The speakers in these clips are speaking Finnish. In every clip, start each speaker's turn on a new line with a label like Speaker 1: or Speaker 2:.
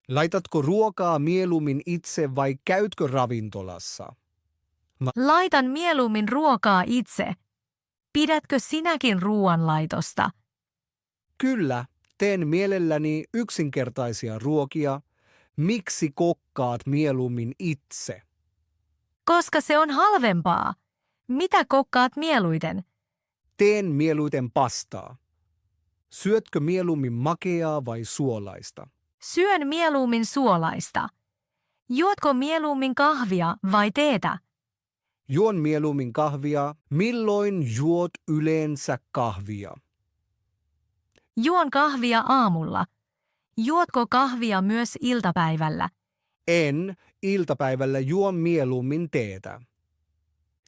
Speaker 1: Laitatko ruokaa mieluummin itse vai käytkö ravintolassa?
Speaker 2: Laitan mieluummin ruokaa itse. Pidätkö sinäkin ruoanlaitosta?
Speaker 1: Kyllä, teen mielelläni yksinkertaisia ruokia. Miksi kokkaat mieluummin itse?
Speaker 2: Koska se on halvempaa. Mitä kokkaat mieluiten?
Speaker 1: Teen mieluiten pastaa. Syötkö mieluummin makeaa vai suolaista?
Speaker 2: Syön mieluummin suolaista. Juotko mieluummin kahvia vai teetä?
Speaker 1: Juon mieluummin kahvia. Milloin juot yleensä kahvia?
Speaker 2: Juon kahvia aamulla. Juotko kahvia myös iltapäivällä?
Speaker 1: En. Iltapäivällä juon mieluummin teetä.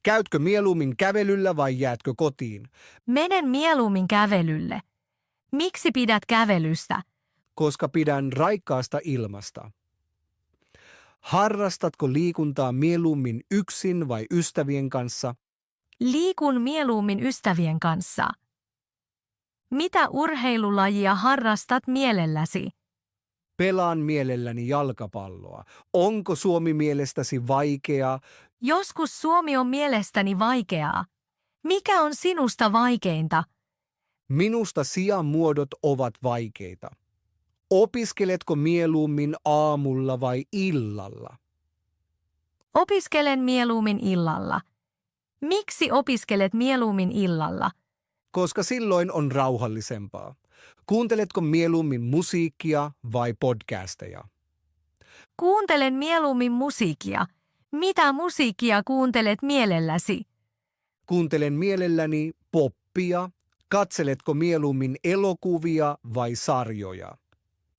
Speaker 1: Käytkö mieluummin kävelyllä vai jäätkö kotiin?
Speaker 2: Menen mieluummin kävelylle. Miksi pidät kävelystä?
Speaker 1: Koska pidän raikkaasta ilmasta. Harrastatko liikuntaa mieluummin yksin vai ystävien kanssa?
Speaker 2: Liikun mieluummin ystävien kanssa. Mitä urheilulajia harrastat mielelläsi?
Speaker 1: Pelaan mielelläni jalkapalloa. Onko Suomi mielestäsi vaikea?
Speaker 2: Joskus Suomi on mielestäni vaikeaa. Mikä on sinusta vaikeinta?
Speaker 1: Minusta sijamuodot ovat vaikeita. Opiskeletko mieluummin aamulla vai illalla?
Speaker 2: Opiskelen mieluummin illalla. Miksi opiskelet mieluummin illalla?
Speaker 1: Koska silloin on rauhallisempaa. Kuunteletko mieluummin musiikkia vai podcasteja?
Speaker 2: Kuuntelen mieluummin musiikkia. Mitä musiikkia kuuntelet mielelläsi?
Speaker 1: Kuuntelen mielelläni poppia. Katseletko mieluummin elokuvia vai sarjoja?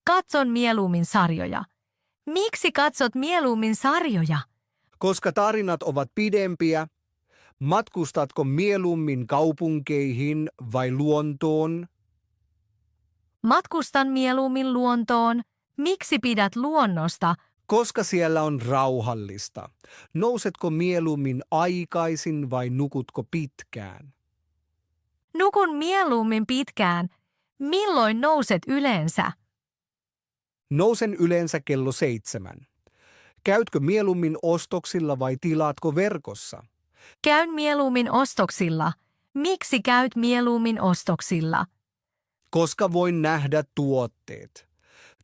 Speaker 2: Katson mieluummin sarjoja. Miksi katsot mieluummin sarjoja?
Speaker 1: Koska tarinat ovat pidempiä. Matkustatko mieluummin kaupunkeihin vai luontoon?
Speaker 2: Matkustan mieluummin luontoon. Miksi pidät luonnosta?
Speaker 1: Koska siellä on rauhallista. Nousetko mieluummin aikaisin vai nukutko pitkään?
Speaker 2: Nukun mieluummin pitkään. Milloin nouset yleensä?
Speaker 1: Nousen yleensä kello 7. Käytkö mieluummin ostoksilla vai tilaatko verkossa?
Speaker 2: Käyn mieluummin ostoksilla. Miksi käyt mieluummin ostoksilla?
Speaker 1: Koska voin nähdä tuotteet.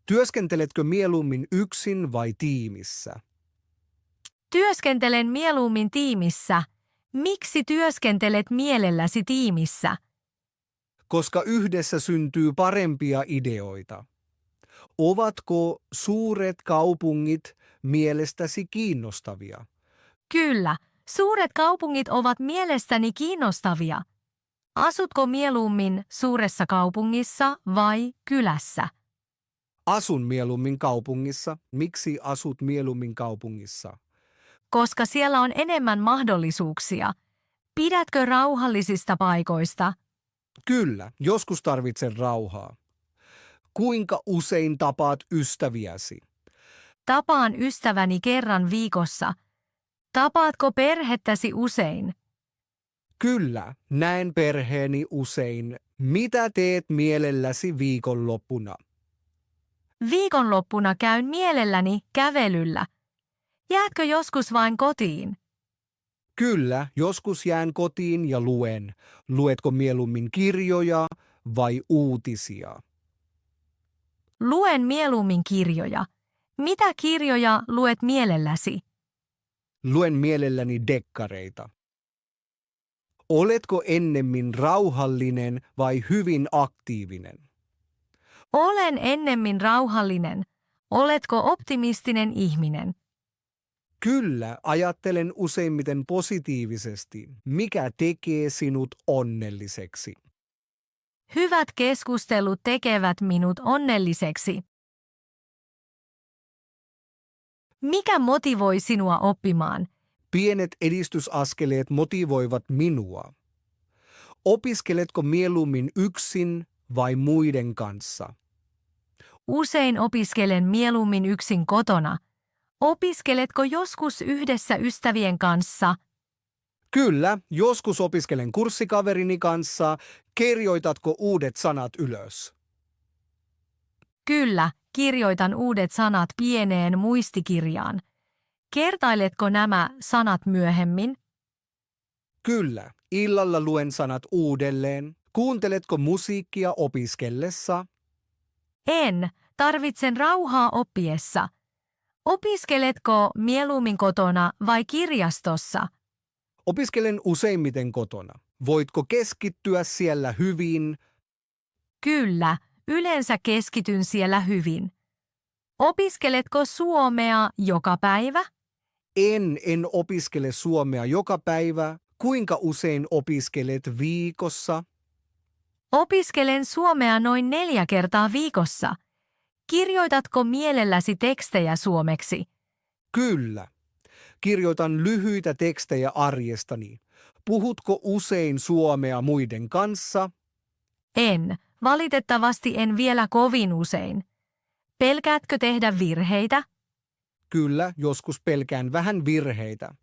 Speaker 1: Työskenteletkö mieluummin yksin vai tiimissä?
Speaker 2: Työskentelen mieluummin tiimissä. Miksi työskentelet mielelläsi tiimissä?
Speaker 1: Koska yhdessä syntyy parempia ideoita. Ovatko suuret kaupungit mielestäsi kiinnostavia?
Speaker 2: Kyllä, suuret kaupungit ovat mielestäni kiinnostavia. Asutko mieluummin suuressa kaupungissa vai kylässä?
Speaker 1: Asun mieluummin kaupungissa. Miksi asut mieluummin kaupungissa?
Speaker 2: Koska siellä on enemmän mahdollisuuksia. Pidätkö rauhallisista paikoista?
Speaker 1: Kyllä, joskus tarvitsen rauhaa. Kuinka usein tapaat ystäviäsi?
Speaker 2: Tapaan ystäväni kerran viikossa. Tapaatko perhettäsi usein?
Speaker 1: Kyllä, näen perheeni usein. Mitä teet mielelläsi viikonloppuna?
Speaker 2: Viikonloppuna käyn mielelläni kävelyllä. Jäätkö joskus vain kotiin?
Speaker 1: Kyllä, joskus jään kotiin ja luen. Luetko mieluummin kirjoja vai uutisia?
Speaker 2: Luen mieluummin kirjoja. Mitä kirjoja luet mielelläsi?
Speaker 1: Luen mielelläni dekkareita. Oletko ennemmin rauhallinen vai hyvin aktiivinen?
Speaker 2: Olen ennemmin rauhallinen. Oletko optimistinen ihminen?
Speaker 1: Kyllä, ajattelen useimmiten positiivisesti. Mikä tekee sinut onnelliseksi?
Speaker 2: Hyvät keskustelut tekevät minut onnelliseksi. Mikä motivoi sinua oppimaan?
Speaker 1: Pienet edistysaskeleet motivoivat minua. Opiskeletko mieluummin yksin vai muiden kanssa?
Speaker 2: Usein opiskelen mieluummin yksin kotona. Opiskeletko joskus yhdessä ystävien kanssa?
Speaker 1: Kyllä, joskus opiskelen kurssikaverini kanssa. Kirjoitatko uudet sanat ylös?
Speaker 2: Kyllä, kirjoitan uudet sanat pieneen muistikirjaan. Kertailetko nämä sanat myöhemmin?
Speaker 1: Kyllä, illalla luen sanat uudelleen. Kuunteletko musiikkia opiskellessa?
Speaker 2: En, tarvitsen rauhaa oppiessa. Opiskeletko mieluummin kotona vai kirjastossa?
Speaker 1: Opiskelen useimmiten kotona. Voitko keskittyä siellä hyvin?
Speaker 2: Kyllä, yleensä keskityn siellä hyvin. Opiskeletko suomea joka päivä?
Speaker 1: En opiskele suomea joka päivä. Kuinka usein opiskelet viikossa?
Speaker 2: Opiskelen suomea noin 4 kertaa viikossa. Kirjoitatko mielelläsi tekstejä suomeksi?
Speaker 1: Kyllä. Kirjoitan lyhyitä tekstejä arjestani. Puhutko usein suomea muiden kanssa?
Speaker 2: En, valitettavasti en vielä kovin usein. Pelkäätkö tehdä virheitä?
Speaker 1: Kyllä, joskus pelkään vähän virheitä.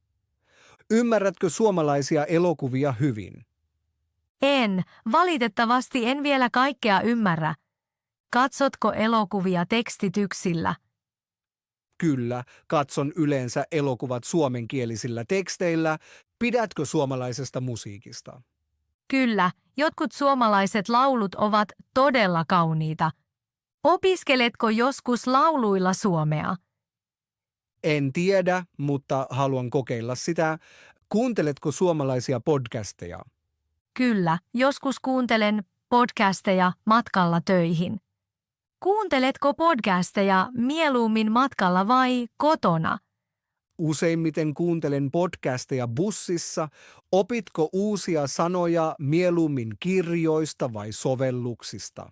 Speaker 1: Ymmärrätkö suomalaisia elokuvia hyvin?
Speaker 2: En, valitettavasti en vielä kaikkea ymmärrä. Katsotko elokuvia tekstityksillä?
Speaker 1: Kyllä, katson yleensä elokuvat suomenkielisillä teksteillä. Pidätkö suomalaisesta musiikista?
Speaker 2: Kyllä, jotkut suomalaiset laulut ovat todella kauniita. Opiskeletko joskus lauluilla suomea?
Speaker 1: En tiedä, mutta haluan kokeilla sitä. Kuunteletko suomalaisia podcasteja?
Speaker 2: Kyllä, joskus kuuntelen podcasteja matkalla töihin. Kuunteletko podcasteja mieluummin matkalla vai kotona?
Speaker 1: Useimmiten kuuntelen podcasteja bussissa. Opitko uusia sanoja mieluummin kirjoista vai sovelluksista?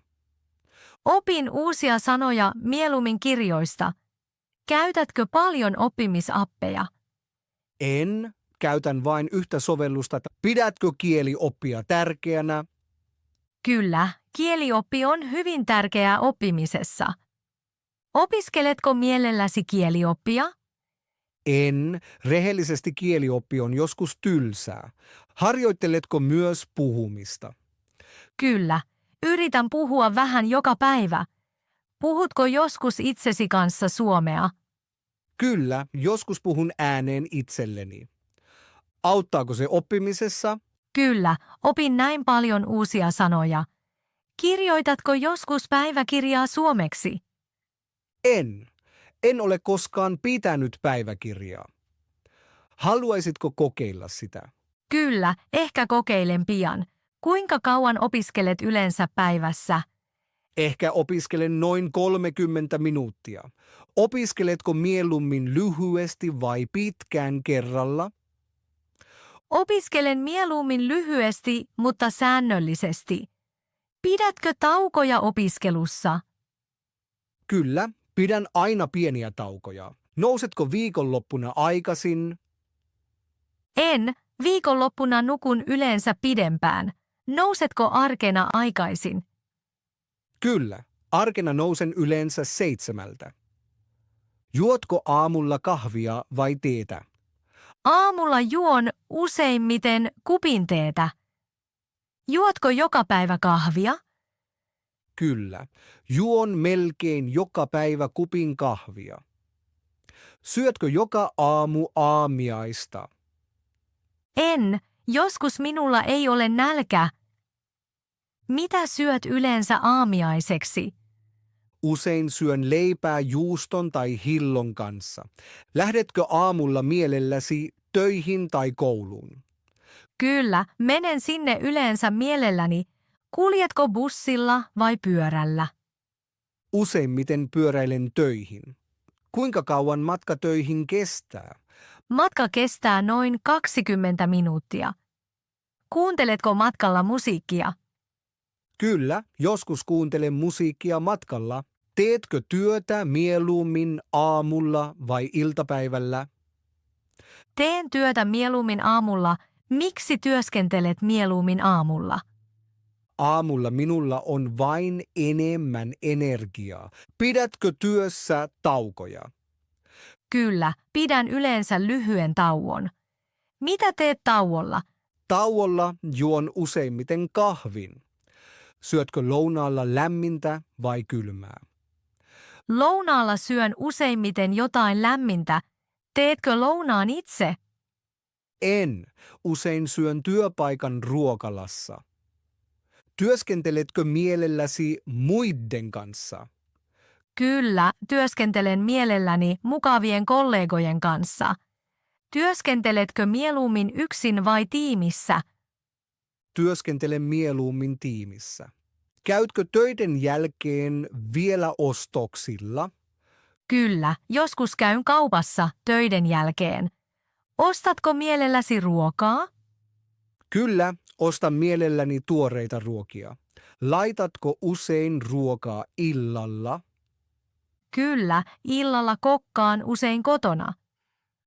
Speaker 2: Opin uusia sanoja mieluummin kirjoista. Käytätkö paljon oppimisappeja?
Speaker 1: En. Käytän vain yhtä sovellusta. Pidätkö kielioppia tärkeänä?
Speaker 2: Kyllä, kielioppi on hyvin tärkeää oppimisessa. Opiskeletko mielelläsi kielioppia?
Speaker 1: En. Rehellisesti kielioppi on joskus tylsää. Harjoitteletko myös puhumista?
Speaker 2: Kyllä, yritän puhua vähän joka päivä. Puhutko joskus itsesi kanssa suomea?
Speaker 1: Kyllä, joskus puhun ääneen itselleni. Auttaako se oppimisessa?
Speaker 2: Kyllä, opin näin paljon uusia sanoja. Kirjoitatko joskus päiväkirjaa suomeksi?
Speaker 1: En ole koskaan pitänyt päiväkirjaa. Haluaisitko kokeilla sitä?
Speaker 2: Kyllä, ehkä kokeilen pian. Kuinka kauan opiskelet yleensä päivässä?
Speaker 1: Ehkä opiskelen noin 30 minuuttia. Opiskeletko mieluummin lyhyesti vai pitkään kerralla?
Speaker 2: Opiskelen mieluummin lyhyesti, mutta säännöllisesti. Pidätkö taukoja opiskelussa?
Speaker 1: Kyllä, pidän aina pieniä taukoja. Nousetko viikonloppuna aikaisin?
Speaker 2: En, viikonloppuna nukun yleensä pidempään. Nousetko arkena aikaisin?
Speaker 1: Kyllä, arkena nousen yleensä 7. Juotko aamulla kahvia vai teetä?
Speaker 2: Aamulla juon useimmiten kupin teetä. Juotko joka päivä kahvia?
Speaker 1: Kyllä, juon melkein joka päivä kupin kahvia. Syötkö joka aamu aamiaista?
Speaker 2: En, joskus minulla ei ole nälkä. Mitä syöt yleensä aamiaiseksi?
Speaker 1: Usein syön leipää juuston tai hillon kanssa. Lähdetkö aamulla mielelläsi töihin tai kouluun?
Speaker 2: Kyllä, menen sinne yleensä mielelläni. Kuljetko bussilla vai pyörällä?
Speaker 1: Useimmiten pyöräilen töihin. Kuinka kauan matka töihin kestää?
Speaker 2: Matka kestää noin 20 minuuttia. Kuunteletko matkalla musiikkia?
Speaker 1: Kyllä, joskus kuuntelen musiikkia matkalla. Teetkö työtä mieluummin aamulla vai iltapäivällä?
Speaker 2: Teen työtä mieluummin aamulla. Miksi työskentelet mieluummin aamulla?
Speaker 1: Aamulla minulla on vain enemmän energiaa. Pidätkö työssä taukoja?
Speaker 2: Kyllä, pidän yleensä lyhyen tauon. Mitä teet tauolla?
Speaker 1: Tauolla juon useimmiten kahvin. Syötkö lounaalla lämmintä vai kylmää?
Speaker 2: Lounaalla syön useimmiten jotain lämmintä. Teetkö lounaan itse?
Speaker 1: En. Usein syön työpaikan ruokalassa. Työskenteletkö mielelläsi muiden kanssa?
Speaker 2: Kyllä, työskentelen mielelläni mukavien kollegojen kanssa. Työskenteletkö mieluummin yksin vai tiimissä?
Speaker 1: Työskentelen mieluummin tiimissä. Käytkö töiden jälkeen vielä ostoksilla?
Speaker 2: Kyllä, joskus käyn kaupassa töiden jälkeen. Ostatko mielelläsi ruokaa?
Speaker 1: Kyllä, ostan mielelläni tuoreita ruokia. Laitatko usein ruokaa illalla?
Speaker 2: Kyllä, illalla kokkaan usein kotona.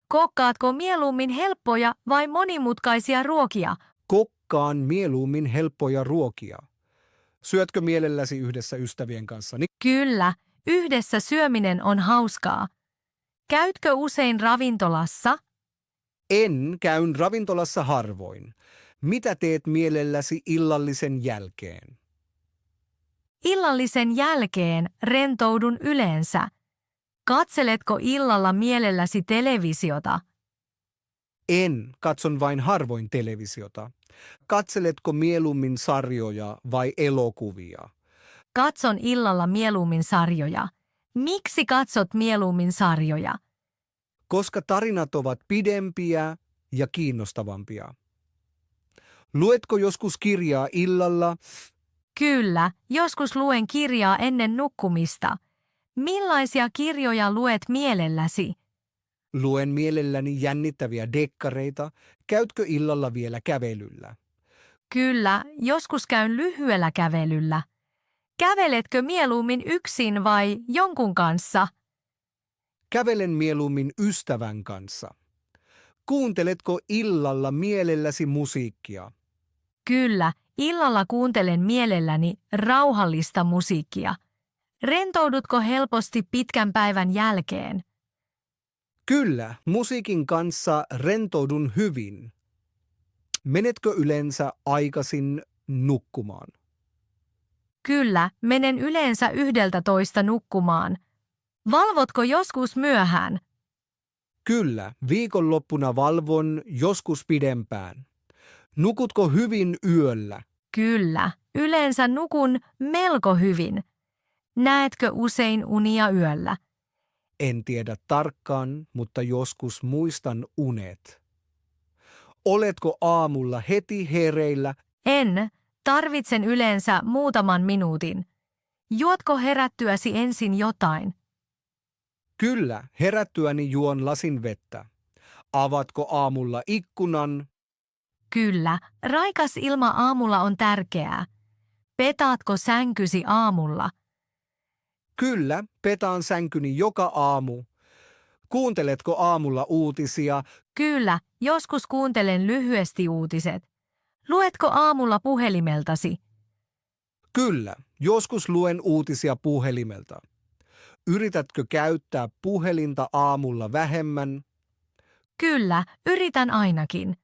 Speaker 2: Kokkaatko mieluummin helppoja vai monimutkaisia ruokia?
Speaker 1: Kokkaan mieluummin helppoja ruokia. Syötkö mielelläsi yhdessä ystävien kanssa?
Speaker 2: Kyllä, yhdessä syöminen on hauskaa. Käytkö usein ravintolassa?
Speaker 1: Käyn ravintolassa harvoin. Mitä teet mielelläsi illallisen jälkeen?
Speaker 2: Illallisen jälkeen rentoudun yleensä. Katseletko illalla mielelläsi televisiota?
Speaker 1: Katson vain harvoin televisiota. Katseletko mieluummin sarjoja vai elokuvia?
Speaker 2: Katson illalla mieluummin sarjoja. Miksi katsot mieluummin sarjoja?
Speaker 1: Koska tarinat ovat pidempiä ja kiinnostavampia. Luetko joskus kirjaa illalla?
Speaker 2: Kyllä, joskus luen kirjaa ennen nukkumista. Millaisia kirjoja luet mielelläsi?
Speaker 1: Luen mielelläni jännittäviä dekkareita. Käytkö illalla vielä kävelyllä?
Speaker 2: Kyllä, joskus käyn lyhyellä kävelyllä. Käveletkö mieluummin yksin vai jonkun kanssa?
Speaker 1: Kävelen mieluummin ystävän kanssa. Kuunteletko illalla mielelläsi musiikkia?
Speaker 2: Kyllä, illalla kuuntelen mielelläni rauhallista musiikkia. Rentoudutko helposti pitkän päivän jälkeen?
Speaker 1: Kyllä, musiikin kanssa rentoudun hyvin. Menetkö yleensä aikaisin nukkumaan?
Speaker 2: Kyllä, menen yleensä 11 nukkumaan. Valvotko joskus myöhään?
Speaker 1: Kyllä, viikonloppuna valvon joskus pidempään. Nukutko hyvin yöllä?
Speaker 2: Kyllä, yleensä nukun melko hyvin. Näetkö usein unia yöllä?
Speaker 1: En tiedä tarkkaan, mutta joskus muistan unet. Oletko aamulla heti hereillä?
Speaker 2: En, tarvitsen yleensä muutaman minuutin. Juotko herättyäsi ensin jotain?
Speaker 1: Kyllä, herättyäni juon lasin vettä. Avatko aamulla ikkunan?
Speaker 2: Kyllä, raikas ilma aamulla on tärkeää. Petaatko sänkysi aamulla?
Speaker 1: Kyllä, petaan sänkyni joka aamu. Kuunteletko aamulla uutisia?
Speaker 2: Kyllä, joskus kuuntelen lyhyesti uutiset. Luetko aamulla puhelimeltasi?
Speaker 1: Kyllä, joskus luen uutisia puhelimelta. Yritätkö käyttää puhelinta aamulla vähemmän?
Speaker 2: Kyllä, yritän ainakin.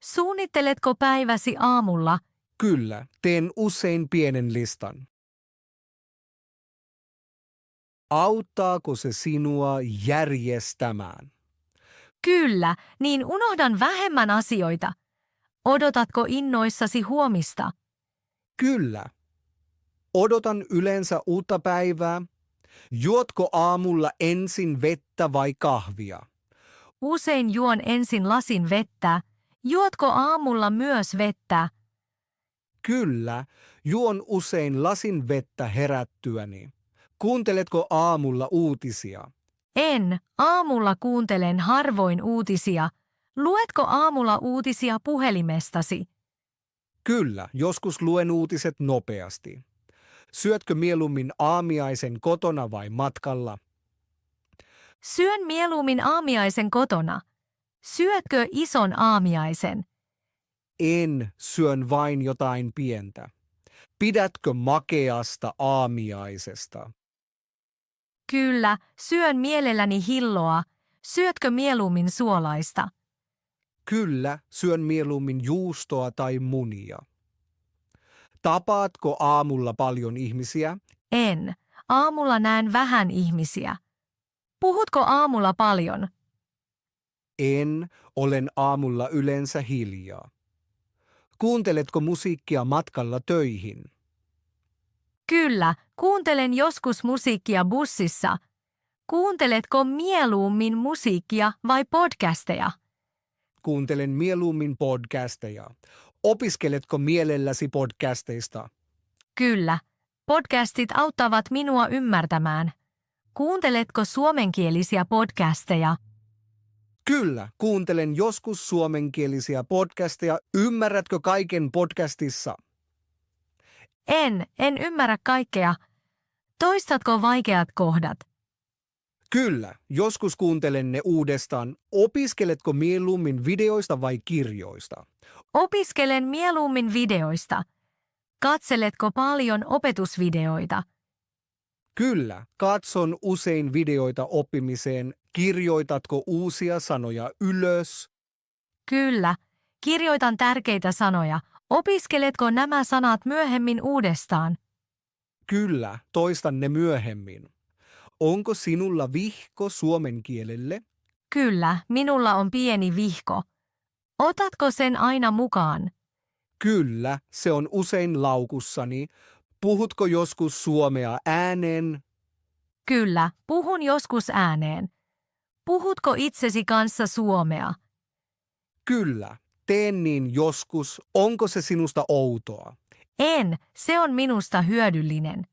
Speaker 2: Suunnitteletko päiväsi aamulla?
Speaker 1: Kyllä, teen usein pienen listan. Auttaako se sinua järjestämään?
Speaker 2: Kyllä, niin unohdan vähemmän asioita. Odotatko innoissasi huomista?
Speaker 1: Kyllä. Odotan yleensä uutta päivää. Juotko aamulla ensin vettä vai kahvia?
Speaker 2: Usein juon ensin lasin vettä. Juotko aamulla myös vettä?
Speaker 1: Kyllä, juon usein lasin vettä herättyäni. Kuunteletko aamulla uutisia?
Speaker 2: En, aamulla kuuntelen harvoin uutisia. Luetko aamulla uutisia puhelimestasi?
Speaker 1: Kyllä, joskus luen uutiset nopeasti. Syötkö mieluummin aamiaisen kotona vai matkalla?
Speaker 2: Syön mieluummin aamiaisen kotona. Syötkö ison aamiaisen?
Speaker 1: Syön vain jotain pientä. Pidätkö makeasta aamiaisesta?
Speaker 2: Kyllä, syön mielelläni hilloa. Syötkö mieluummin suolaista?
Speaker 1: Kyllä, syön mieluummin juustoa tai munia. Tapaatko aamulla paljon ihmisiä?
Speaker 2: En. Aamulla näen vähän ihmisiä. Puhutko aamulla paljon?
Speaker 1: Olen aamulla yleensä hiljaa. Kuunteletko musiikkia matkalla töihin?
Speaker 2: Kyllä, kuuntelen joskus musiikkia bussissa. Kuunteletko mieluummin musiikkia vai podcasteja?
Speaker 1: Kuuntelen mieluummin podcasteja. Opiskeletko mielelläsi podcasteista?
Speaker 2: Kyllä, podcastit auttavat minua ymmärtämään. Kuunteletko suomenkielisiä podcasteja?
Speaker 1: Kyllä, kuuntelen joskus suomenkielisiä podcasteja. Ymmärrätkö kaiken podcastissa?
Speaker 2: En ymmärrä kaikkea. Toistatko vaikeat kohdat?
Speaker 1: Kyllä, joskus kuuntelen ne uudestaan. Opiskeletko mieluummin videoista vai kirjoista?
Speaker 2: Opiskelen mieluummin videoista. Katseletko paljon opetusvideoita?
Speaker 1: Kyllä, katson usein videoita oppimiseen. Kirjoitatko uusia sanoja ylös?
Speaker 2: Kyllä, kirjoitan tärkeitä sanoja. Opiskeletko nämä sanat myöhemmin uudestaan?
Speaker 1: Kyllä, toistan ne myöhemmin. Onko sinulla vihko suomen kielelle?
Speaker 2: Kyllä, minulla on pieni vihko. Otatko sen aina mukaan?
Speaker 1: Kyllä, se on usein laukussani. Puhutko joskus suomea ääneen?
Speaker 2: Kyllä, puhun joskus ääneen. Puhutko itsesi kanssa suomea?
Speaker 1: Kyllä, teen niin joskus. Onko se sinusta outoa?
Speaker 2: Se on minusta hyödyllinen.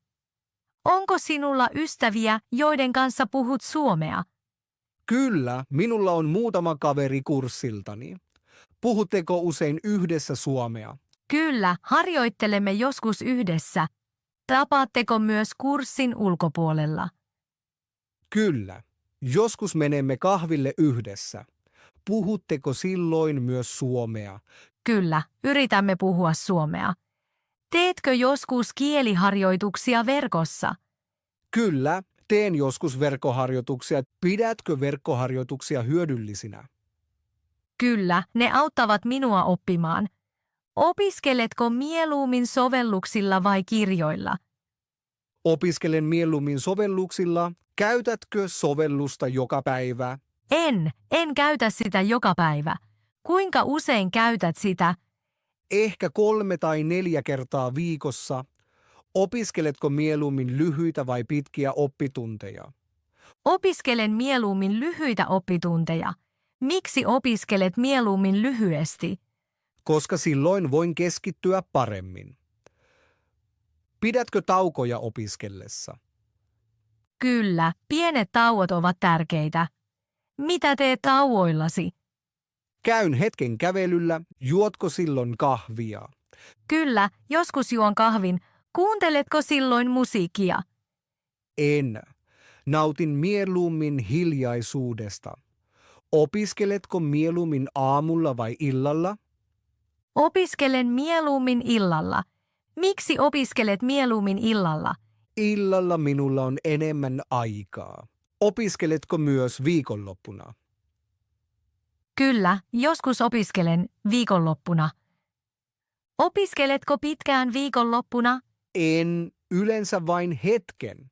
Speaker 2: Onko sinulla ystäviä, joiden kanssa puhut suomea?
Speaker 1: Kyllä, minulla on muutama kaveri kurssiltani. Puhutteko usein yhdessä suomea?
Speaker 2: Kyllä, harjoittelemme joskus yhdessä. Tapaatteko myös kurssin ulkopuolella?
Speaker 1: Kyllä, joskus menemme kahville yhdessä. Puhutteko silloin myös suomea?
Speaker 2: Kyllä, yritämme puhua suomea. Teetkö joskus kieliharjoituksia verkossa?
Speaker 1: Kyllä, teen joskus verkkoharjoituksia. Pidätkö verkkoharjoituksia hyödyllisinä?
Speaker 2: Kyllä, ne auttavat minua oppimaan. Opiskeletko mieluummin sovelluksilla vai kirjoilla?
Speaker 1: Opiskelen mieluummin sovelluksilla. Käytätkö sovellusta joka päivä?
Speaker 2: En käytä sitä joka päivä. Kuinka usein käytät sitä?
Speaker 1: Ehkä 3 tai 4 kertaa viikossa. Opiskeletko mieluummin lyhyitä vai pitkiä oppitunteja?
Speaker 2: Opiskelen mieluummin lyhyitä oppitunteja. Miksi opiskelet mieluummin lyhyesti?
Speaker 1: Koska silloin voin keskittyä paremmin. Pidätkö taukoja opiskellessa?
Speaker 2: Kyllä, pienet tauot ovat tärkeitä. Mitä teet tauoillasi?
Speaker 1: Käyn hetken kävelyllä. Juotko silloin kahvia?
Speaker 2: Kyllä, joskus juon kahvin. Kuunteletko silloin musiikkia?
Speaker 1: En. Nautin mieluummin hiljaisuudesta. Opiskeletko mieluummin aamulla vai illalla?
Speaker 2: Opiskelen mieluummin illalla. Miksi opiskelet mieluummin illalla?
Speaker 1: Illalla minulla on enemmän aikaa. Opiskeletko myös viikonloppuna?
Speaker 2: Kyllä, joskus opiskelen viikonloppuna. Opiskeletko pitkään viikonloppuna?
Speaker 1: En, yleensä vain hetken.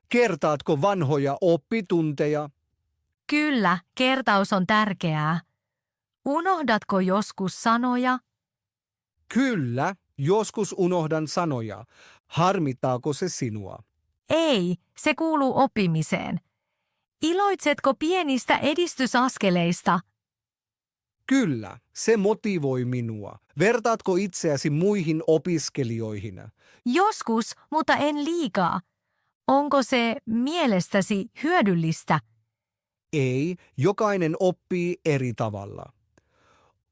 Speaker 1: Kertaatko vanhoja oppitunteja?
Speaker 2: Kyllä, kertaus on tärkeää. Unohdatko joskus sanoja?
Speaker 1: Kyllä, joskus unohdan sanoja. Harmittaako se sinua?
Speaker 2: Ei, se kuuluu oppimiseen. Iloitsetko pienistä edistysaskeleista?
Speaker 1: Kyllä, se motivoi minua. Vertaatko itseäsi muihin opiskelijoihin?
Speaker 2: Joskus, mutta en liikaa. Onko se mielestäsi hyödyllistä?
Speaker 1: Ei, jokainen oppii eri tavalla.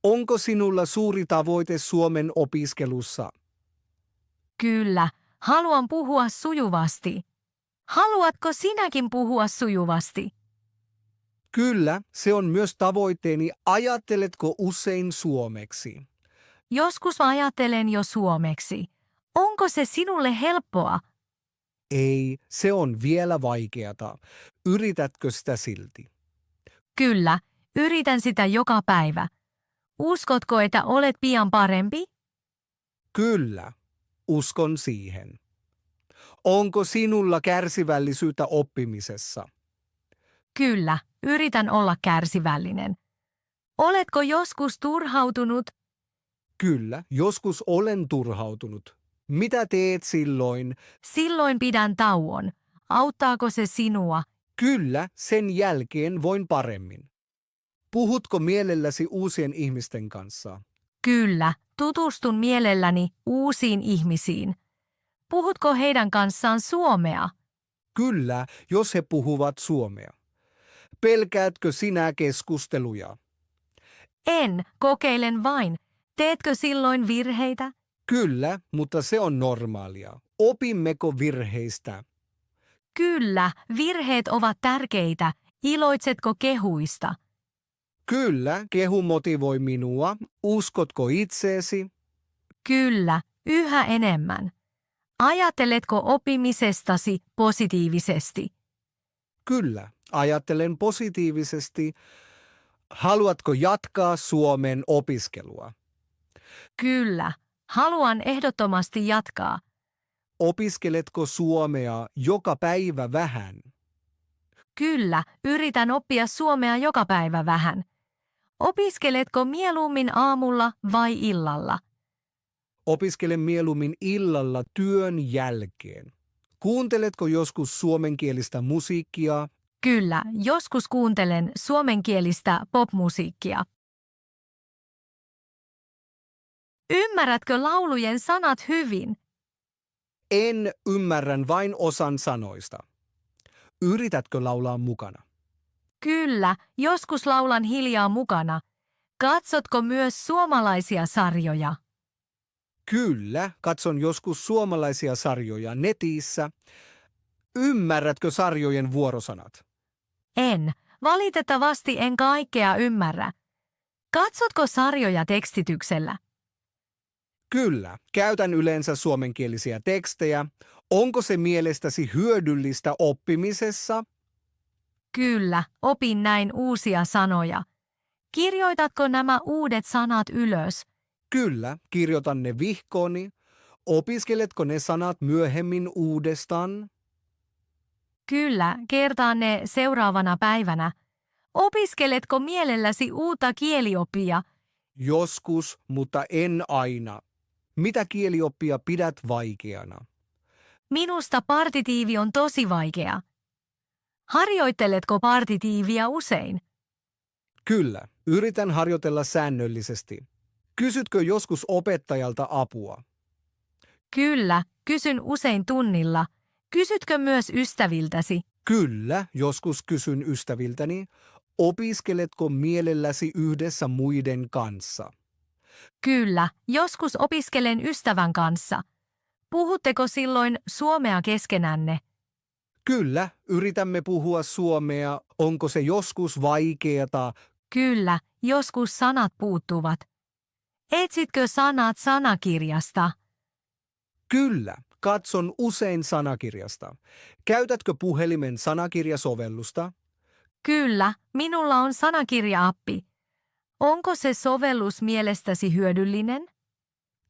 Speaker 1: Onko sinulla suuri tavoite Suomen opiskelussa?
Speaker 2: Kyllä, haluan puhua sujuvasti. Haluatko sinäkin puhua sujuvasti?
Speaker 1: Kyllä, se on myös tavoitteeni. Ajatteletko usein suomeksi?
Speaker 2: Joskus ajattelen jo suomeksi. Onko se sinulle helppoa?
Speaker 1: Ei, se on vielä vaikeata. Yritätkö sitä silti?
Speaker 2: Kyllä, yritän sitä joka päivä. Uskotko, että olet pian parempi?
Speaker 1: Kyllä, uskon siihen. Onko sinulla kärsivällisyyttä oppimisessa?
Speaker 2: Kyllä, yritän olla kärsivällinen. Oletko joskus turhautunut?
Speaker 1: Kyllä, joskus olen turhautunut. Mitä teet silloin?
Speaker 2: Silloin pidän tauon. Auttaako se sinua?
Speaker 1: Kyllä, sen jälkeen voin paremmin. Puhutko mielelläsi uusien ihmisten kanssa?
Speaker 2: Kyllä, tutustun mielelläni uusiin ihmisiin. Puhutko heidän kanssaan suomea?
Speaker 1: Kyllä, jos he puhuvat suomea. Pelkäätkö sinä keskusteluja?
Speaker 2: En, kokeilen vain. Teetkö silloin virheitä?
Speaker 1: Kyllä, mutta se on normaalia. Opimmeko virheistä?
Speaker 2: Kyllä, virheet ovat tärkeitä. Iloitsetko kehuista?
Speaker 1: Kyllä, kehu motivoi minua. Uskotko itseesi?
Speaker 2: Kyllä, yhä enemmän. Ajatteletko oppimisestasi positiivisesti?
Speaker 1: Kyllä, ajattelen positiivisesti. Haluatko jatkaa Suomen opiskelua?
Speaker 2: Kyllä, haluan ehdottomasti jatkaa.
Speaker 1: Opiskeletko suomea joka päivä vähän?
Speaker 2: Kyllä, yritän oppia suomea joka päivä vähän. Opiskeletko mieluummin aamulla vai illalla?
Speaker 1: Opiskelen mieluummin illalla työn jälkeen. Kuunteletko joskus suomenkielistä musiikkia?
Speaker 2: Kyllä, joskus kuuntelen suomenkielistä popmusiikkia. Ymmärrätkö laulujen sanat hyvin?
Speaker 1: En ymmärrän vain osan sanoista. Yritätkö laulaa mukana?
Speaker 2: Kyllä, joskus laulan hiljaa mukana. Katsotko myös suomalaisia sarjoja?
Speaker 1: Kyllä, katson joskus suomalaisia sarjoja netissä. Ymmärrätkö sarjojen vuorosanat?
Speaker 2: En. Valitettavasti en kaikkea ymmärrä. Katsotko sarjoja tekstityksellä?
Speaker 1: Kyllä, käytän yleensä suomenkielisiä tekstejä. Onko se mielestäsi hyödyllistä oppimisessa?
Speaker 2: Kyllä, opin näin uusia sanoja. Kirjoitatko nämä uudet sanat ylös?
Speaker 1: Kyllä, kirjoitan ne vihkooni. Opiskeletko ne sanat myöhemmin uudestaan?
Speaker 2: Kyllä, kertaan ne seuraavana päivänä. Opiskeletko mielelläsi uutta kielioppia?
Speaker 1: Joskus, mutta en aina. Mitä kielioppia pidät vaikeana?
Speaker 2: Minusta partitiivi on tosi vaikea. Harjoitteletko partitiivia usein?
Speaker 1: Kyllä, yritän harjoitella säännöllisesti. Kysytkö joskus opettajalta apua?
Speaker 2: Kyllä, kysyn usein tunnilla. Kysytkö myös ystäviltäsi?
Speaker 1: Kyllä, joskus kysyn ystäviltäni. Opiskeletko mielelläsi yhdessä muiden kanssa?
Speaker 2: Kyllä, joskus opiskelen ystävän kanssa. Puhutteko silloin suomea keskenänne?
Speaker 1: Kyllä, yritämme puhua suomea. Onko se joskus vaikeata?
Speaker 2: Kyllä, joskus sanat puuttuvat. Etsitkö sanat sanakirjasta?
Speaker 1: Kyllä, katson usein sanakirjasta. Käytätkö puhelimen sanakirjasovellusta?
Speaker 2: Kyllä, minulla on sanakirja-appi. Onko se sovellus mielestäsi hyödyllinen?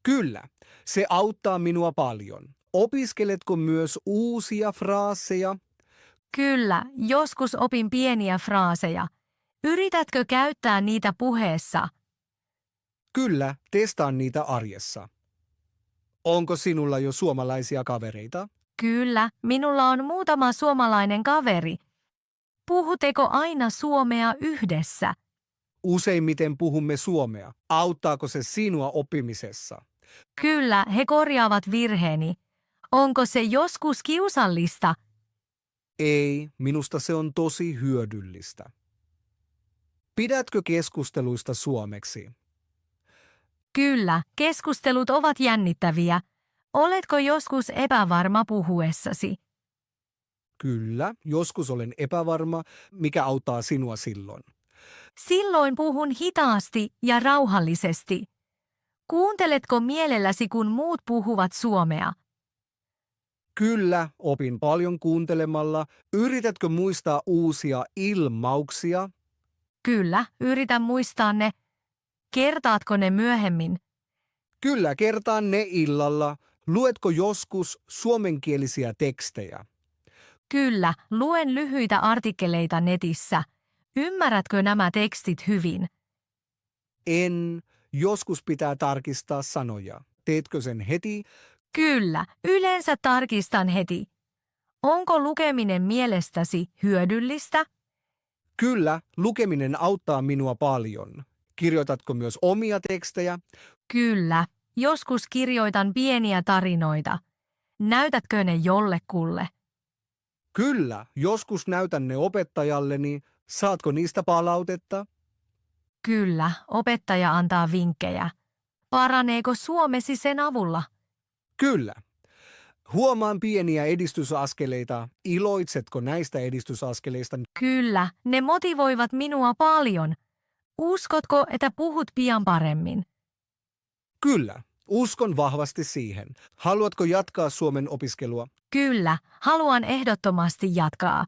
Speaker 1: Kyllä, se auttaa minua paljon. Opiskeletko myös uusia fraaseja?
Speaker 2: Kyllä, joskus opin pieniä fraaseja. Yritätkö käyttää niitä puheessa?
Speaker 1: Kyllä, testaan niitä arjessa. Onko sinulla jo suomalaisia kavereita?
Speaker 2: Kyllä, minulla on muutama suomalainen kaveri. Puhutteko aina suomea yhdessä?
Speaker 1: Useimmiten puhumme suomea. Auttaako se sinua oppimisessa?
Speaker 2: Kyllä, he korjaavat virheeni. Onko se joskus kiusallista?
Speaker 1: Ei, minusta se on tosi hyödyllistä. Pidätkö keskusteluista suomeksi?
Speaker 2: Kyllä, keskustelut ovat jännittäviä. Oletko joskus epävarma puhuessasi?
Speaker 1: Kyllä, joskus olen epävarma, mikä auttaa sinua silloin.
Speaker 2: Silloin puhun hitaasti ja rauhallisesti. Kuunteletko mielelläsi, kun muut puhuvat suomea?
Speaker 1: Kyllä, opin paljon kuuntelemalla. Yritätkö muistaa uusia ilmauksia?
Speaker 2: Kyllä, yritän muistaa ne. Kertaatko ne myöhemmin?
Speaker 1: Kyllä, kertaan ne illalla. Luetko joskus suomenkielisiä tekstejä?
Speaker 2: Kyllä, luen lyhyitä artikkeleita netissä. Ymmärrätkö nämä tekstit hyvin?
Speaker 1: En. Joskus pitää tarkistaa sanoja. Teetkö sen heti?
Speaker 2: Kyllä, yleensä tarkistan heti. Onko lukeminen mielestäsi hyödyllistä?
Speaker 1: Kyllä, lukeminen auttaa minua paljon. Kirjoitatko myös omia tekstejä?
Speaker 2: Kyllä, joskus kirjoitan pieniä tarinoita. Näytätkö ne jollekulle?
Speaker 1: Kyllä, joskus näytän ne opettajalleni. Saatko niistä palautetta?
Speaker 2: Kyllä, opettaja antaa vinkkejä. Paraneeko suomesi sen avulla?
Speaker 1: Kyllä. Huomaan pieniä edistysaskeleita. Iloitsetko näistä edistysaskeleista?
Speaker 2: Kyllä, ne motivoivat minua paljon. Uskotko, että puhut pian paremmin?
Speaker 1: Kyllä, uskon vahvasti siihen. Haluatko jatkaa suomen opiskelua?
Speaker 2: Kyllä, haluan ehdottomasti jatkaa.